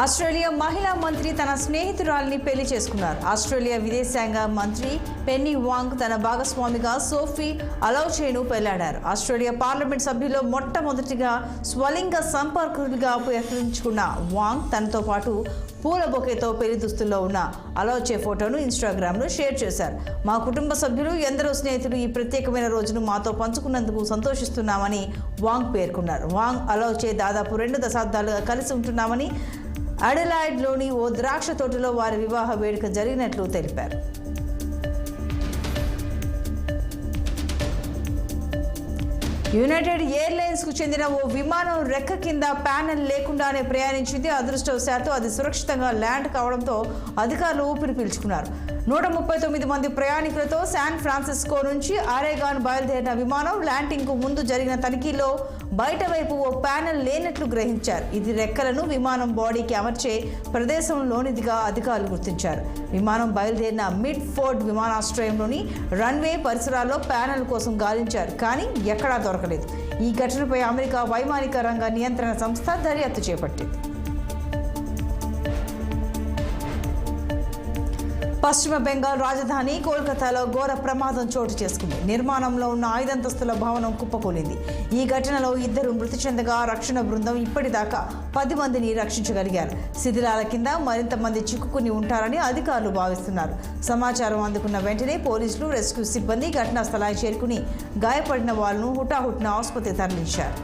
Australia మహిళా మంత్రి తన స్నేహితురాలిని పెళ్లి చేసుకున్నారు. ఆస్ట్రేలియా విదేశాంగ మంత్రి పెన్నీ వాంగ్ తన భాగస్వామిగా సోఫీ అలౌచేను పెళ్లాడారు. ఆస్ట్రేలియా పార్లమెంట్ సభ్యుల్లో మొట్టమొదటిగా స్వలింగ సంపర్కులుగా ప్రకటించుకున్న వాంగ్ తనతో పాటు పూల బొకేతో పెళ్లి దుస్తుల్లో ఉన్న అలౌచే ఫోటోను ఇన్స్టాగ్రామ్లో షేర్ చేశారు. మా కుటుంబ సభ్యులు, ఎందరో స్నేహితులు ఈ ప్రత్యేకమైన రోజును మాతో పంచుకున్నందుకు సంతోషిస్తున్నామని వాంగ్ పేర్కొన్నారు. వాంగ్, అలౌచే దాదాపు 2 దశాబ్దాలుగా కలిసి ఉంటున్నామని, అడెలాయిడ్లోని ఓ ద్రాక్ష తోటలో వారి వివాహ వేడుక జరిగినట్లు తెలిపారు. యునైటెడ్ ఎయిర్లైన్స్కు చెందిన ఓ విమానం రెక్క కింద ప్యానెల్ లేకుండానే ప్రయాణించింది. అదృష్టవశాత్తు అది సురక్షితంగా ల్యాండ్ కావడంతో అధికారులు ఊపిరి పీల్చుకున్నారు. 139 మంది ప్రయాణికులతో శాన్ ఫ్రాన్సిస్కో నుంచి ఆరెగాన్ బయలుదేరిన విమానం ల్యాండింగ్కు ముందు జరిగిన తనిఖీలో బయట వైపు ఓ ప్యానెల్ లేనట్లు గ్రహించారు. ఇది రెక్కలను విమానం బాడీకి అమర్చే ప్రదేశంలోనిదిగా అధికారులు గుర్తించారు. విమానం బయలుదేరిన మిడ్ ఫోర్డ్ విమానాశ్రయంలోని రన్వే పరిసరాల్లో ప్యానెల్ కోసం గాలించారు, కానీ ఎక్కడా దొరకలేదు. ఈ ఘటనపై అమెరికా వైమానిక రంగ నియంత్రణ సంస్థ దర్యాప్తు చేపట్టింది. పశ్చిమ బెంగాల్ రాజధాని కోల్కతాలో ఘోర ప్రమాదం చోటు చేసుకుంది. నిర్మాణంలో ఉన్న 5 అంతస్తుల భవనం కుప్పకూలింది. ఈ ఘటనలో 2 మృతి చెందగా రక్షణ బృందం ఇప్పటిదాకా 10 మందిని రక్షించగలిగారు. శిథిలాల కింద మరింత మంది చిక్కుకుని ఉంటారని అధికారులు భావిస్తున్నారు. సమాచారం అందుకున్న వెంటనే పోలీసులు, రెస్క్యూ సిబ్బంది ఘటనా స్థలానికి చేరుకుని గాయపడిన వాళ్లను హుటాహుటిన ఆసుపత్రికి తరలించారు.